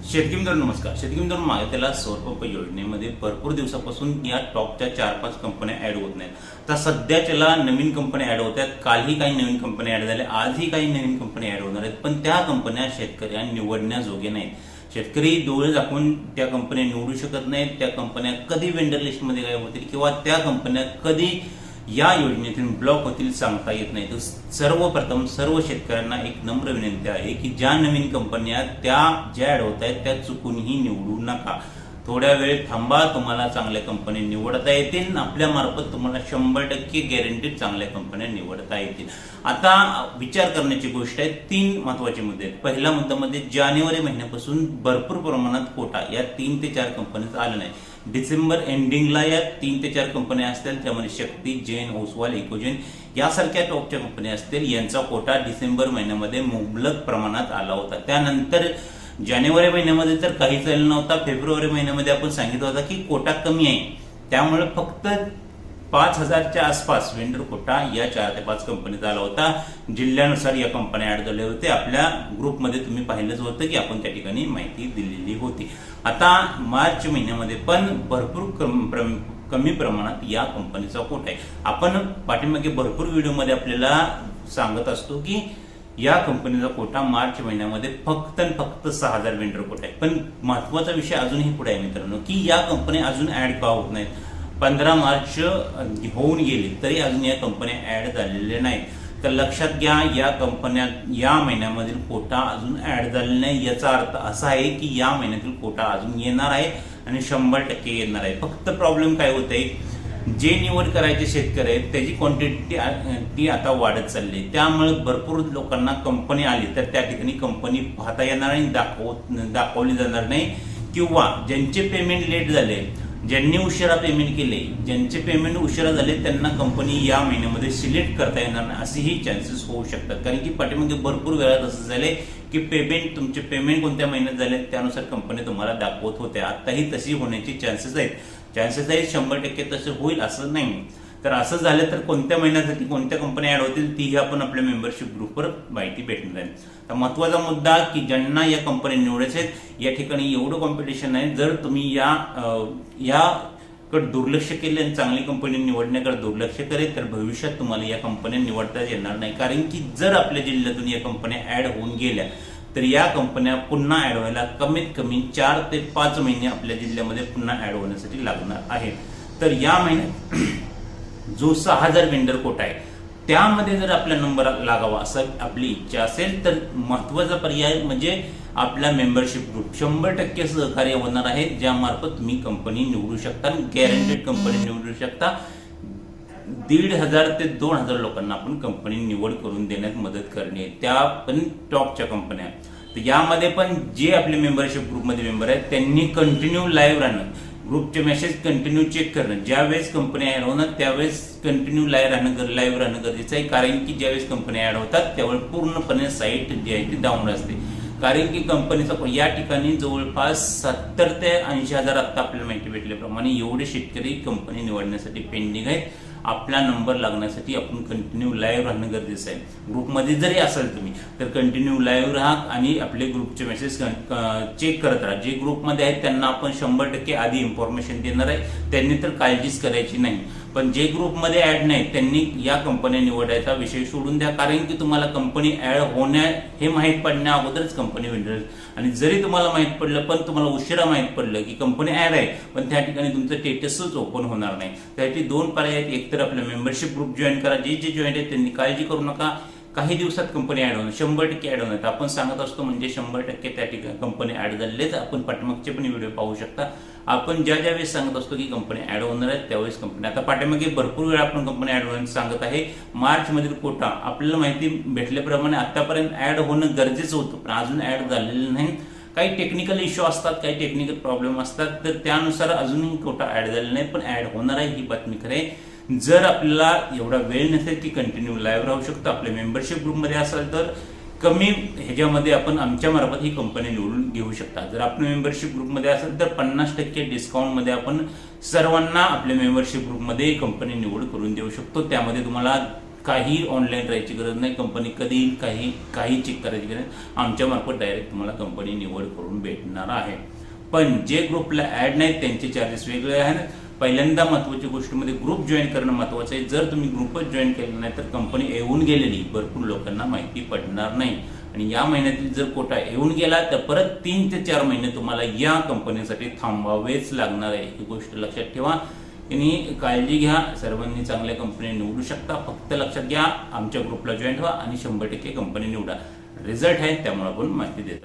शेतकरी मित्रांनो नमस्कार. शेतकरी मित्रांनो मागेला सौर पंप योजनेमध्ये भरपूर दिवसापासून या टॉपच्या 4-5 कंपन्या ऍड होत नाहीत. तर सध्याच्याला नवीन कंपन्या ऍड होत आहेत. कालही काही नवीन कंपन्या ऍड झाल्या, आजही काही नवीन कंपन्या ऍड होणार आहेत. पण त्या कंपन्या शेतकऱ्या निवडण्याजोगे नाहीत. शेतकरी डोळे झाकून त्या कंपन्या निवडू शकत नाहीत. त्या कंपन्या कधी वेंडर लिस्टमध्ये गायब होतील किंवा त्या कंपन्या कधी या योजनेतून ब्लॉक होतील सांगता येत नाही. तर सर्वप्रथम सर्व शेतकऱ्यांना एक नम्र विनंती आहे की ज्या नवीन कंपन्या त्या ज्या ऍड होत आहेत त्या चुकूनही निवडू नका. थोड्या वेळ थांबा, तुम्हाला चांगल्या कंपन्या निवडता येतील. आपल्या मार्फत तुम्हाला 100% गॅरंटीड चांगल्या कंपन्या निवडता येतील. आता विचार करण्याची गोष्ट आहे. 3 महत्वाचे मुद्दे आहेत. पहिला मुद्दा म्हणजे जानेवारी महिन्यापासून भरपूर प्रमाणात कोटा या 3 ते 4 कंपन्यांचा आला नाही. डिसेंबर एंडिंगला या 3 ते 4 कंपन्या असतील, त्यामध्ये शक्ती, जैन, ओसवाल, इकोजेन यासारख्या टॉपच्या कंपन्या असतील. यांचा कोटा डिसेंबर महिन्यामध्ये मुबलक प्रमाणात आला होता. त्यानंतर जानेवारी महिन्यामध्ये तर काहीच आलं नव्हता. फेब्रुवारी महिन्यामध्ये आपण सांगितलं होतं की कोटा कमी आहे, त्यामुळे फक्त 5000च्या आसपास वेंडर कोटा या 4 ते 5 कंपनीचा आला होता. जिल्ह्यानुसार या कंपन्या ऍड झाल्या होत्या. आपल्या ग्रुपमध्ये तुम्ही पाहिलंच होतं की आपण त्या ठिकाणी माहिती दिलेली होती. आता मार्च महिन्यामध्ये पण भरपूर कमी प्रमाणात या कंपनीचा कोटा आहे. आपण पाठीमागे भरपूर व्हिडिओमध्ये आपल्याला सांगत असतो की या कंपनीचा कोटा मार्च महिन्यामध्ये फक्त 6000 वेंडर कोटा आहे. पण महत्वाचा विषय अजूनही पुढे आहे मित्रांनो, की या कंपन्या अजून ऍड का होत नाहीत. 15 मार्च होऊन गेली तरी अजून या कंपन्या ऍड झालेल्या नाहीत. तर लक्षात घ्या, या कंपन्या या महिन्यामधील कोटा अजून ऍड झालेला नाही. याचा अर्थ असा आहे की या महिन्यातील कोटा अजून येणार आहे आणि 100% येणार आहे. फक्त प्रॉब्लेम काय होत आहे, जे निवड करायचे शेतकरी आहेत त्याची क्वांटिटी ती आता वाढत चालली. त्यामुळे भरपूर लोकांना कंपनी आली तर त्या ठिकाणी कंपनी पाहता येणार नाही, दाखवली जाणार नाही. किंवा ज्यांचे पेमेंट लेट झाले, ज्यांनी उशिरा पेमेंट केले, ज्यांचे पेमेंट उशिरा झाले त्यांना कंपनी या महिन्यामध्ये सिलेक्ट करता येणार नाही, असेही चान्सेस होऊ शकतात. कारण की पाठीमागे भरपूर वेळा असं झाले की तुमचे पेमेंट कोणत्या महिन्यात झाले त्यानुसार कंपनी तुम्हाला दाखवत होते. आताही तशी होण्याची चान्सेस आहेत. 100% तसं होईल असं नाही. तर असं झालं तर कोणत्या महिन्यासाठी कोणत्या कंपन्या ऍड होतील तीही आपण आपल्या मेंबरशिप ग्रुपवर माहिती भेटणार आहे. तर महत्वाचा मुद्दा की ज्यांना या कंपन्या निवडायच्या आहेत, या ठिकाणी एवढं कॉम्पिटिशन आहे. जर तुम्ही याकडे दुर्लक्ष केले आणि चांगली कंपनी निवडण्याकडे दुर्लक्ष करेल तर भविष्यात तुम्हाला या कंपन्या निवडता येणार नाही. कारण की जर आपल्या जिल्ह्यातून या कंपन्या ऍड होऊन गेल्या तर या कंपन्या पुन्हा ऍड व्हायला कमीत कमी 4 ते 5 महिने आपल्या जिल्ह्यामध्ये पुन्हा ऍड होण्यासाठी लागणार आहेत. तर या महिन्यात जो 6000 वेंडर कोटा आहे त्यामध्ये जर आपला नंबर लागावा असं आपली इच्छा असेल तर महत्वाचा पर्याय म्हणजे आपला मेंबरशिप ग्रुप 100% सहकार्य होणार आहे, ज्यामार्फत तुम्ही कंपनी निवडू शकता. गॅरंटेड कंपनी निवडू शकता. 1500 ते 2000 लोकांना आपण कंपनी निवड करून देण्यात मदत करणे, त्या पण टॉपच्या कंपन्या. तर यामध्ये पण जे आपले मेंबरशिप ग्रुपमध्ये मेंबर आहेत त्यांनी कंटिन्यू लाईव्ह राहणं, ग्रुपचे मेसेज कंटिन्यू चेक करणं. ज्यावेळेस कंपनी ऍड होणार त्यावेळेस कंटिन्यू लाईव्ह राहणं गरजेचं आहे. कारण की ज्यावेळेस कंपनी ऍड होतात त्यावेळेस पूर्णपणे साईट जी आहे ती डाऊन असते. कारण की कंपनीचा या ठिकाणी जवळपास 70 ते 80,000 आता आपल्याला माहिती भेटल्याप्रमाणे एवढे शेतकरी कंपनी निवडण्यासाठी पेंडिंग आहेत. आपला नंबर लागण्यासाठी आपण कंटिन्यू लाईव्ह राहणं गरजेचं आहे. ग्रुपमध्ये जरी असाल तुम्ही तर कंटिन्यू लाईव्ह राहा आणि आपले ग्रुपचे मेसेज चेक करत राहा. जे ग्रुपमध्ये आहेत त्यांना आपण 100% आधी इन्फॉर्मेशन देणार आहे, त्यांनी तर काळजीच करायची नाही. पण जे ग्रुपमध्ये ऍड नाही त्यांनी या कंपन्या निवडायचा विषय सोडून द्या. कारण की तुम्हाला कंपनी ऍड होण्या हे माहीत पडण्या अगोदरच कंपनी विंडर, आणि जरी तुम्हाला माहीत पडलं पण तुम्हाला उशिरा माहीत पडलं की कंपनी ऍड आहे पण त्या ठिकाणी तुमचं स्टेटसच ओपन होणार नाही. त्यासाठी 2 पर्याय आहेत. एक तर आपलं मेंबरशिप ग्रुप जॉईन करा. जे जॉईन आहेत त्यांनी काळजी करू नका, काही दिवसात कंपनी ऍड होणार, 100% ऍड होणार. आपण सांगत असतो म्हणजे 100% त्या ठिकाणी कंपनी ऍड झालेच. आपण पाठीमागचे पण व्हिडिओ पाहू शकता. आपण ज्यावेळेस सांगत असतो की कंपनी ऍड होणार आहेत त्यावेळेस कंपनी, आता पाठीमागे भरपूर वेळा आपण कंपनी ऍड होण्याचं सांगत आहे. मार्च मधील कोटा आपल्याला माहिती भेटल्याप्रमाणे आतापर्यंत ऍड होणं गरजेचं होतं पण अजून ऍड झालेलं नाही. काही टेक्निकल इश्यू असतात, काही टेक्निकल प्रॉब्लेम असतात, तर त्यानुसार अजूनही कोटा ऍड झालेला नाही पण ऍड होणार आहे ही बातमी खरी आहे. जर आपल्याला एवढा वेळ नसेल की कंटिन्यू लाईव्ह राहू शकतो, आपल्या मेंबरशिप ग्रुपमध्ये असाल तर कमी ह्याच्यामध्ये आपण आमच्या मार्फत ही कंपनी निवडून घेऊ शकता. जर आपण मेंबरशिप ग्रुपमध्ये असेल तर 50% डिस्काउंटमध्ये आपण सर्वांना आपल्या मेंबरशिप ग्रुपमध्ये कंपनी निवड करून देऊ शकतो. त्यामध्ये तुम्हाला काही ऑनलाईन राहायची गरज नाही. कंपनी कधी काही चेक करायची गरज नाही. आमच्या मार्फत डायरेक्ट तुम्हाला कंपनी निवड करून भेटणार आहे. पण जे ग्रुपला ऍड नाहीत त्यांचे चार्जेस वेगळे आहेत. पहिल्यांदा महत्वाची गोष्टीमध्ये ग्रुप जॉईन करणं महत्वाचं आहे. जर तुम्ही ग्रुपच जॉईन केलं नाही तर कंपनी येऊन गेलेली भरपूर लोकांना माहिती पडणार नाही. आणि या महिन्यातील जर कोटा येऊन गेला तर परत 3 ते 4 महिने तुम्हाला या कंपनीसाठी थांबावेच लागणार आहे. ही गोष्ट लक्षात ठेवा आणि काळजी घ्या. सर्वांनी चांगल्या कंपनी निवडू शकता. फक्त लक्षात घ्या आमच्या ग्रुपला जॉईन व्हा आणि 100% कंपनी निवडा. रिझल्ट आहे त्यामुळे आपण माहिती देतो.